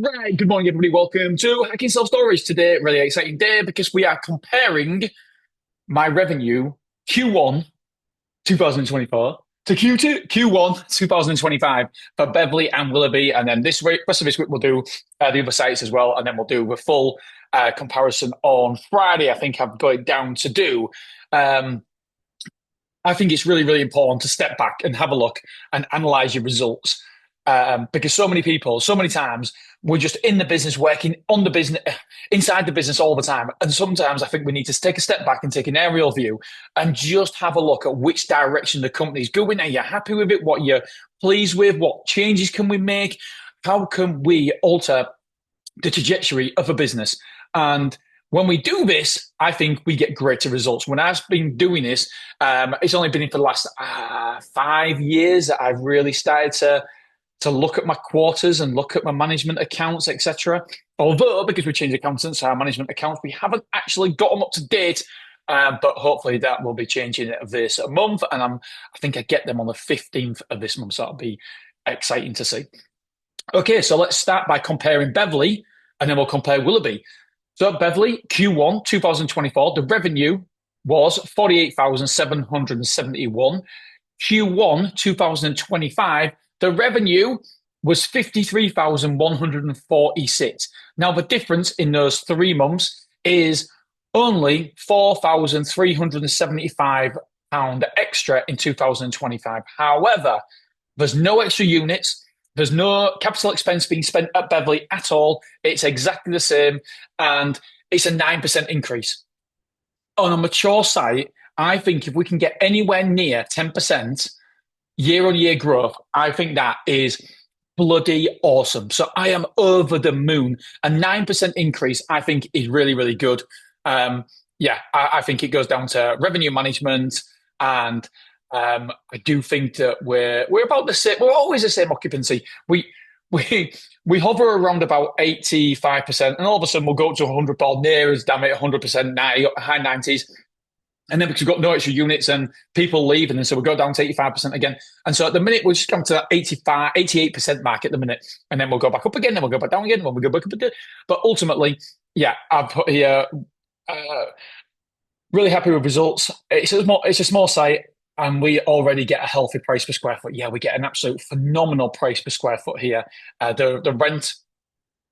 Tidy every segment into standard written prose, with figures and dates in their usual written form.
Right, good morning, everybody. Welcome to Hacking Self Stories. Today, really exciting day because we are comparing my revenue Q1 2024 to Q1 2025 for Beverley and Willerby. And then rest of this week, we'll do the other sites as well. And then we'll do a full comparison on Friday. I think I've got it down to do. Um, I think it's really, really important to step back and have a look and analyze your results. Because so many people, so many times, we're just in the business, working on the business, inside the business all the time. And sometimes I think we need to take a step back and take an aerial view and just have a look at which direction the company's going. Are you happy with it? What you're pleased with? What changes can we make? How can we alter the trajectory of a business? And when we do this, I think we get greater results. When I've been doing this, it's only been for the last 5 years that I've really started to look at my quarters and look at my management accounts, etc. Although, because we changed accountants, our management accounts, we haven't actually got them up to date. But hopefully that will be changing this month. And I think I get them on the 15th of this month. So that'll be exciting to see. Okay, so let's start by comparing Beverley and then we'll compare Willerby. So Beverley, Q1 2024, the revenue was 48,771. Q1 2025, the revenue was 53,146. Now, the difference in those 3 months is only £4,375 extra in 2025. However, there's no extra units. There's no capital expense being spent at Beverley at all. It's exactly the same, and it's a 9% increase. On a mature site, I think if we can get anywhere near 10% year-on-year growth, I think that is bloody awesome. So I am over the moon. A 9% increase, I think, is really, really good. I think it goes down to revenue management, and I do think that we're about the same. We're always the same occupancy. We hover around about 85%, and all of a sudden we'll go up to 100, or near as damn it 100%, high 90s. And then because we've got no extra units and people leave, and then so we go down to 85% again. And so at the minute, we'll just come to that 85, 88% mark at the minute. And then we'll go back up again, then we'll go back down again, then we'll go back up again. But ultimately, I've put here, really happy with results. It's a small site, and we already get a healthy price per square foot. Yeah, we get an absolute phenomenal price per square foot here. The rent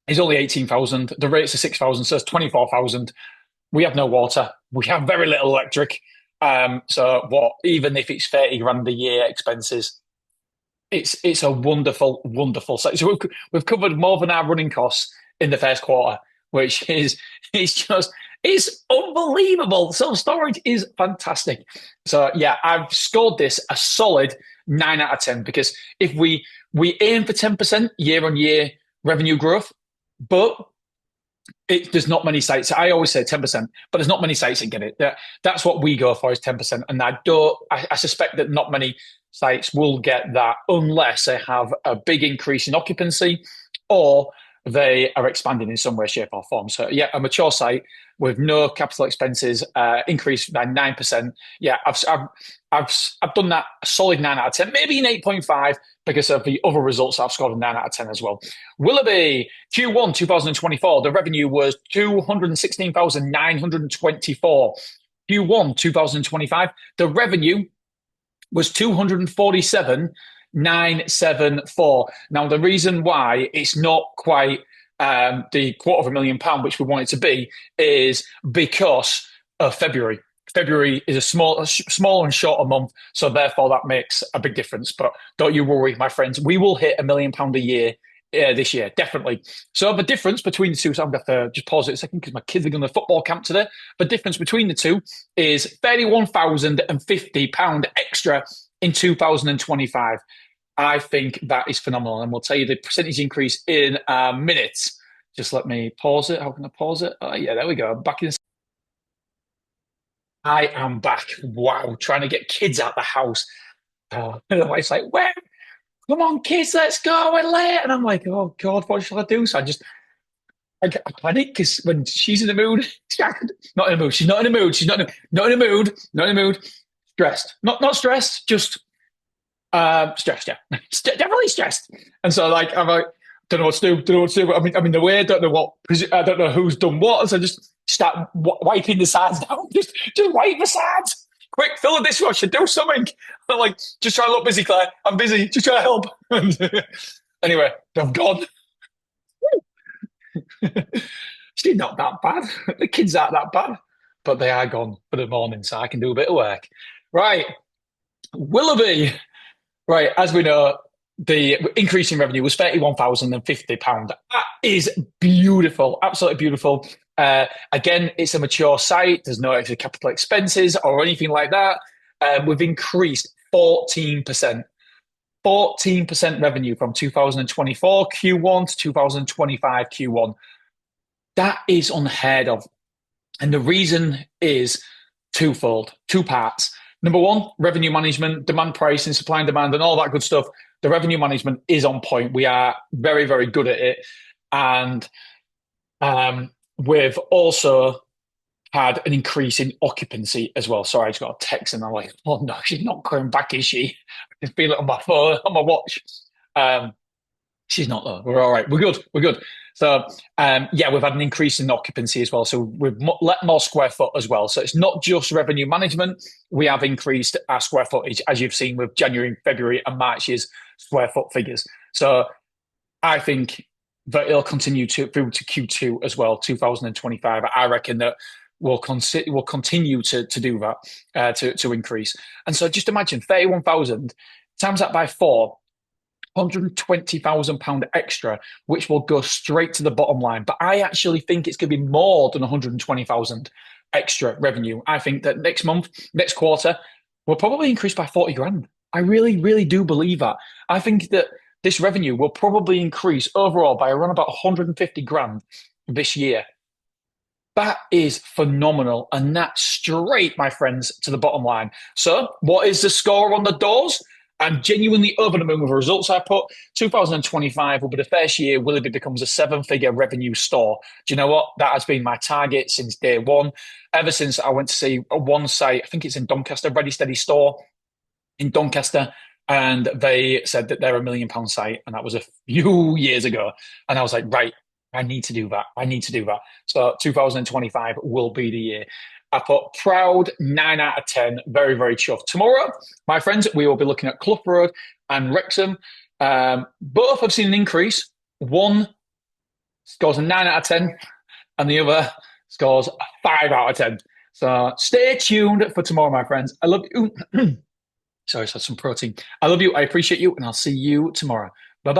is only 18,000. The rates are 6,000, so it's 24,000. We have no water. We have very little electric. Even if it's 30 grand a year expenses, it's a wonderful, wonderful site. So we've covered more than our running costs in the first quarter, which is it's unbelievable. Self-storage is fantastic. So yeah, I've scored this a solid 9 out of 10, because if we aim for 10% year-on-year revenue growth, but there's not many sites. I always say 10%, but there's not many sites that get it. That's what we go for, is 10%. And I suspect that not many sites will get that unless they have a big increase in occupancy or they are expanding in some way, shape, or form. So yeah, a mature site with no capital expenses, increased by 9%. Yeah, I've done that a solid 9 out of 10, maybe an 8.5 because of the other results. I've scored a 9 out of 10 as well. Willerby, Q1 2024, the revenue was 216,924. Q1 2025, the revenue was 247,974. Now, the reason why it's not quite the £250,000, which we want it to be, is because of February. February is a small and shorter month, so therefore that makes a big difference. But don't you worry, my friends, we will hit £1,000,000 a year this year, definitely. So the difference between the two, so I'm going to have to just pause it a second because my kids are going to football camp today. The difference between the two is £31,050 extra in 2025. I think that is phenomenal, and we'll tell you the percentage increase in a minute. Just let me pause it. How can I pause it? Yeah, there we go. I'm back in. I am back. Wow, trying to get kids out the house. And the wife's like, "Where? Come on, kids, let's go. We're late." And I'm like, "Oh God, what shall I do?" So I panic because when she's in the mood, not in the mood. She's not in the mood. She's not in the mood. Not in the mood. Stressed. Not stressed. Just stressed. Yeah, definitely stressed. And so I'm like, don't know what to do. Don't know what to do. I'm in the way. Don't know what. I don't know who's done what. So I just start wiping the sides down. Just wipe the sides. Quick, fill a dishwasher. Do something. I'm like, just trying to look busy, Claire. I'm busy. Just trying to help. Anyway, I'm gone. She's not that bad. The kids aren't that bad, but they are gone for the morning, so I can do a bit of work. Right, Willoughby. Right, as we know, the increase in revenue was £31,050. That is beautiful, absolutely beautiful. Again, it's a mature site. There's no extra capital expenses or anything like that. We've increased 14%. 14% revenue from 2024 Q1 to 2025 Q1. That is unheard of. And the reason is twofold, two parts. Number one, revenue management, demand pricing, supply and demand, and all that good stuff. The revenue management is on point. We are very, very good at it. And we've also had an increase in occupancy as well. Sorry, I just got a text and I'm like, oh no, she's not coming back, is she? I can feel it on my phone, on my watch. She's not though. We're all right. We're good. We're good. So yeah, we've had an increase in occupancy as well. So we've let more square foot as well. So it's not just revenue management. We have increased our square footage, as you've seen with January, February, and March's square foot figures. So I think that it'll continue through to Q2 as well, 2025. I reckon that we'll continue to do that to increase. And so just imagine 31,000 times that by four. £120,000 extra, which will go straight to the bottom line. But I actually think it's going to be more than 120,000 extra revenue. I think that next month, next quarter, we'll probably increase by 40 grand. I really, really do believe that. I think that this revenue will probably increase overall by around about 150 grand this year. That is phenomenal. And that's straight, my friends, to the bottom line. So what is the score on the doors? I'm genuinely over the moon with the results I put. 2025 will be the first year Willoughby becomes a seven-figure revenue store. Do you know what? That has been my target since day one. Ever since I went to see one site, I think it's in Doncaster, Ready Steady Store in Doncaster, and they said that they're £1 million site, and that was a few years ago. And I was like, right, I need to do that. I need to do that. So 2025 will be the year. I put proud 9 out of 10. Very, very chuffed. Tomorrow, my friends, we will be looking at Clough Road and Wrexham. Both have seen an increase. One scores a 9 out of 10, and the other scores a 5 out of 10. So stay tuned for tomorrow, my friends. I love you. Sorry, I had some protein. I love you. I appreciate you, and I'll see you tomorrow.